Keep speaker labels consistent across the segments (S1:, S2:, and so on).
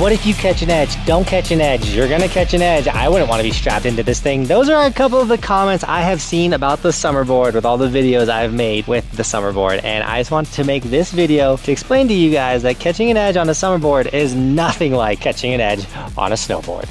S1: what if you catch an edge? Don't catch an edge. You're gonna catch an edge. I wouldn't want to be strapped into this thing. Those are a couple of the comments I have seen about the Summerboard with all the videos I've made with the Summerboard. And I just want to make this video to explain to you guys that catching an edge on a Summerboard is nothing like catching an edge on a snowboard.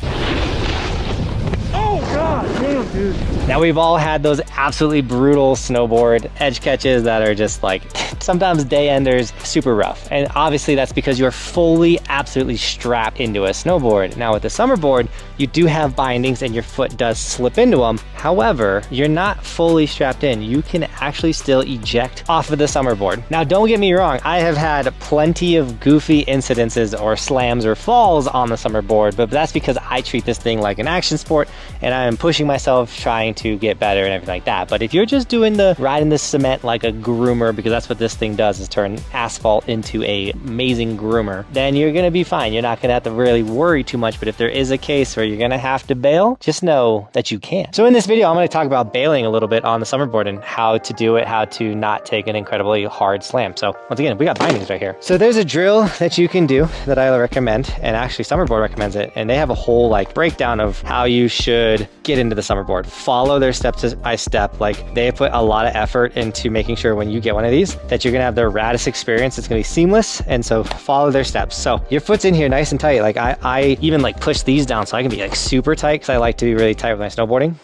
S1: Oh God, damn dude. Now we've all had those absolutely brutal snowboard edge catches that are just like sometimes day enders, super rough. And obviously that's because you're fully, absolutely strapped into a snowboard. Now with the Summerboard, you do have bindings and your foot does slip into them. However, you're not fully strapped in. You can actually still eject off of the Summerboard. Now don't get me wrong, I have had plenty of goofy incidences or slams or falls on the Summerboard, but that's because I treat this thing like an action sport and I am pushing myself, trying to get better and everything like that. But if you're just doing the riding the cement like a groomer, because that's what this thing does, is turn asphalt into a amazing groomer, then you're gonna be fine. You're not gonna have to really worry too much. But if there is a case where you're gonna have to bail, just know that you can. So in this video, I'm gonna talk about bailing a little bit on the Summerboard and how to do it, how to not take an incredibly hard slam. So once again, we got bindings right here. So there's a drill that you can do that I recommend, and actually Summerboard recommends it, and they have a whole like breakdown of how you should get into the Summerboard. Follow their step by step. Like they put a lot of effort into making sure when you get one of these that you're gonna have the raddest experience. It's gonna be seamless, and so follow their steps. So your foot's in here nice and tight. Like I even like push these down so I can be like super tight, because I like to be really tight with my snowboarding.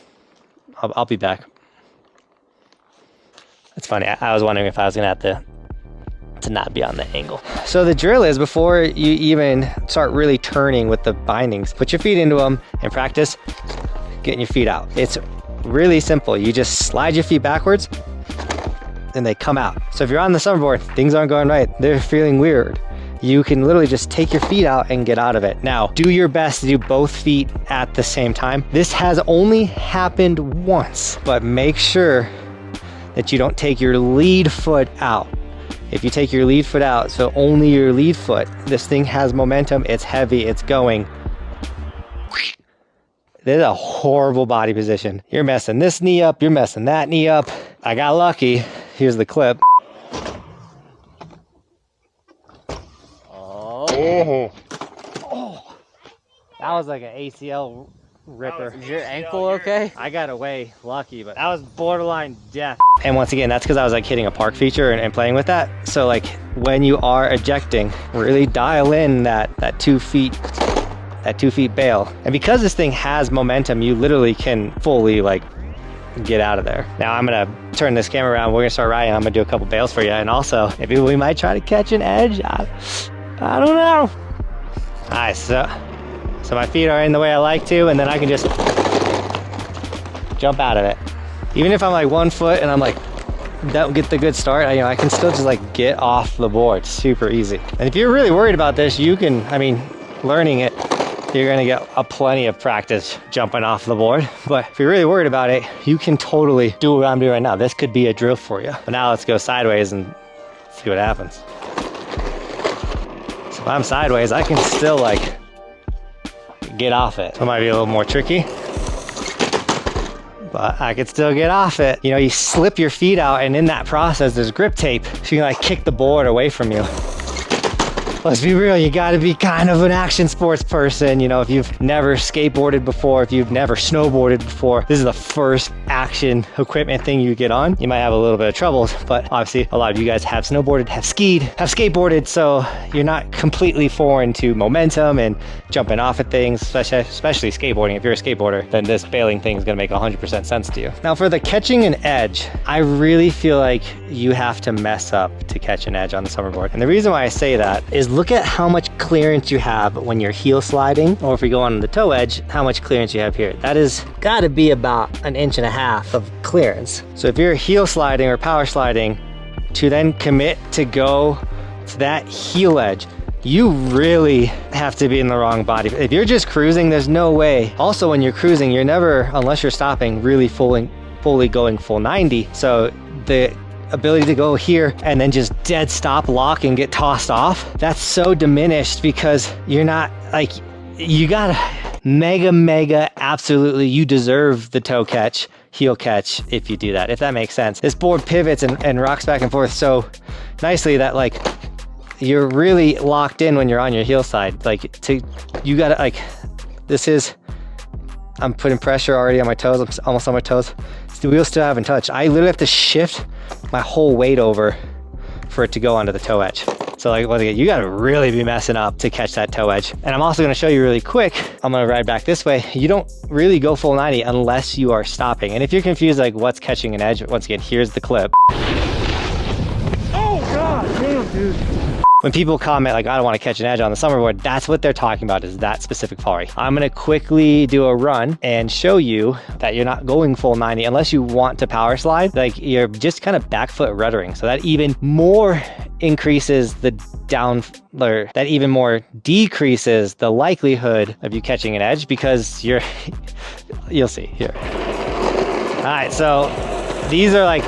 S1: I'll be back. It's funny, I was wondering if I was gonna have to not be on the angle. So the drill is, before you even start really turning with the bindings, put your feet into them and practice getting your feet out. It's really simple. You just slide your feet backwards and they come out. So if you're on the Summerboard, things aren't going right, they're feeling weird, you can literally just take your feet out and get out of it. Now, do your best to do both feet at the same time. This has only happened once, but make sure that you don't take your lead foot out. If you take your lead foot out, so only your lead foot, this thing has momentum, it's heavy, it's going. This is a horrible body position. You're messing this knee up, you're messing that knee up. I got lucky. Here's the clip. Oh. Oh. That was like an ACL ripper.
S2: Is your ankle okay?
S1: I got away lucky, but that was borderline death. And once again, that's because I was like hitting a park feature and playing with that. So like when you are ejecting, really dial in that 2 feet bail. And because this thing has momentum, you literally can fully like get out of there. Now I'm gonna turn this camera around, we're gonna start riding, I'm gonna do a couple bails for you, and also maybe we might try to catch an edge. I don't know. All right, so my feet are in the way I like to, and then I can just jump out of it. Even if I'm like 1 foot and I'm like, don't get the good start, I can still just like get off the board super easy. And if you're really worried about this, you can, learning it, you're gonna get plenty of practice jumping off the board. But if you're really worried about it, you can totally do what I'm doing right now. This could be a drill for you. But now let's go sideways and see what happens. So if I'm sideways, I can still like get off it. So it might be a little more tricky, but I could still get off it. You know, you slip your feet out, and in that process, there's grip tape, so you can like kick the board away from you. Let's be real, you gotta be kind of an action sports person. You know, if you've never skateboarded before, if you've never snowboarded before, this is the first action equipment thing you get on. You might have a little bit of troubles, but obviously a lot of you guys have snowboarded, have skied, have skateboarded, so you're not completely foreign to momentum and jumping off at things, especially skateboarding. If you're a skateboarder, then this bailing thing is gonna make 100% sense to you. Now for the catching an edge, I really feel like you have to mess up to catch an edge on the Summerboard. And the reason why I say that is look at how much clearance you have when you're heel sliding, or if you go on the toe edge, how much clearance you have here. That is gotta be about 1.5 inches of clearance. So if you're heel sliding or power sliding, to then commit to go to that heel edge, you really have to be in the wrong body. If you're just cruising, there's no way. Also, when you're cruising, you're never, unless you're stopping, really fully going full 90. So the ability to go here and then just dead stop, lock, and get tossed off, that's so diminished because you're not like, you gotta mega absolutely, you deserve the toe catch, heel catch if you do that, if that makes sense. This board pivots and rocks back and forth so nicely that like you're really locked in when you're on your heel side. Like you gotta like, I'm putting pressure already on my toes. I'm almost on my toes. The wheels still haven't touched. I literally have to shift my whole weight over for it to go onto the toe edge. So like, once again, you gotta really be messing up to catch that toe edge. And I'm also gonna show you really quick, I'm gonna ride back this way. You don't really go full 90 unless you are stopping. And if you're confused, like what's catching an edge, once again, here's the clip. Oh God, damn dude. When people comment like, I don't want to catch an edge on the Summerboard, that's what they're talking about, is that specific fall rate. I'm gonna quickly do a run and show you that you're not going full 90 unless you want to power slide. Like you're just kind of back foot ruddering. So that even more increases the that even more decreases the likelihood of you catching an edge, because you'll see here. All right, so these are like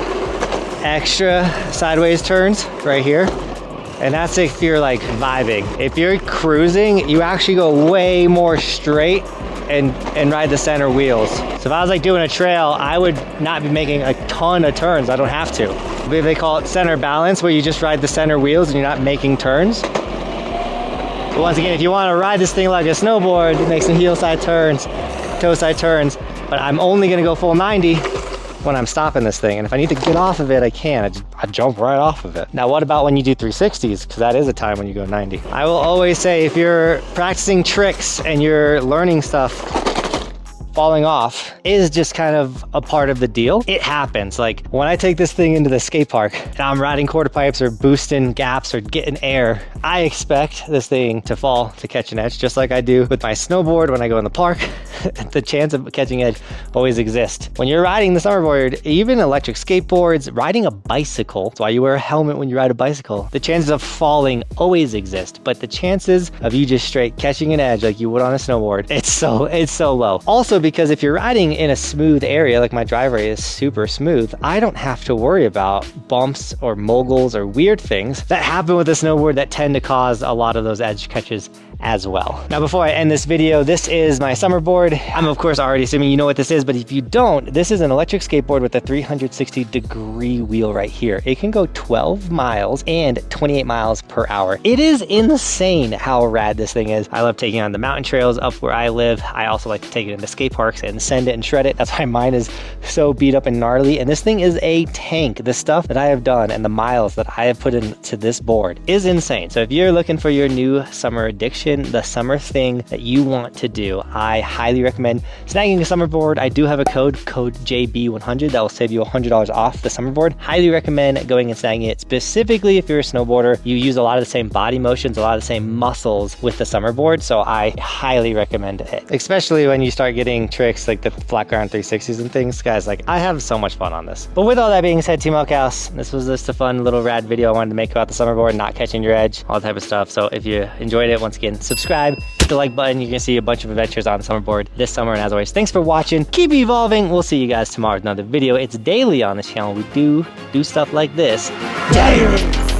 S1: extra sideways turns right here. And that's if you're like vibing. If you're cruising, you actually go way more straight and ride the center wheels. So if I was like doing a trail, I would not be making a ton of turns. I don't have to. I believe they call it center balance, where you just ride the center wheels and you're not making turns. But once again, if you want to ride this thing like a snowboard, make some heel side turns, toe side turns, but I'm only gonna go full 90 when I'm stopping this thing. And if I need to get off of it, I can. I jump right off of it. Now, what about when you do 360s? Because that is a time when you go 90. I will always say, if you're practicing tricks and you're learning stuff, falling off is just kind of a part of the deal. It happens. Like when I take this thing into the skate park and I'm riding quarter pipes or boosting gaps or getting air, I expect this thing to fall to catch an edge, just like I do with my snowboard when I go in the park. The chance of catching edge always exists. When you're riding the Summerboard, even electric skateboards, riding a bicycle, that's why you wear a helmet when you ride a bicycle, the chances of falling always exist, but the chances of you just straight catching an edge like you would on a snowboard, it's so low. Also, because if you're riding in a smooth area, like my driveway is super smooth, I don't have to worry about bumps or moguls or weird things that happen with a snowboard that tend to cause a lot of those edge catches as well. Now, before I end this video, this is my Summerboard. I'm of course already assuming you know what this is, but if you don't, this is an electric skateboard with a 360-degree wheel right here. It can go 12 miles and 28 miles per hour. It is insane how rad this thing is. I love taking it on the mountain trails up where I live. I also like to take it into skate parks and send it and shred it. That's why mine is so beat up and gnarly. And this thing is a tank. The stuff that I have done and the miles that I have put into this board is insane. So if you're looking for your new summer addiction, the summer thing that you want to do, I highly recommend snagging a Summerboard. I do have a code JB100 that will save you $100 off the Summerboard. Highly recommend going and snagging it, specifically if you're a snowboarder. You use a lot of the same body motions, a lot of the same muscles with the Summerboard, so I highly recommend it, especially when you start getting tricks like the flat ground 360s and things. Guys, like, I have so much fun on this. But with all that being said, Team Buckhouse, this was just a fun little rad video I wanted to make about the Summerboard, not catching your edge, all that type of stuff. So if you enjoyed it, once again, subscribe, hit the like button. You're gonna see a bunch of adventures on the Summerboard this summer. And as always, thanks for watching. Keep evolving. We'll see you guys tomorrow with another video. It's daily on this channel. We do stuff like this daily.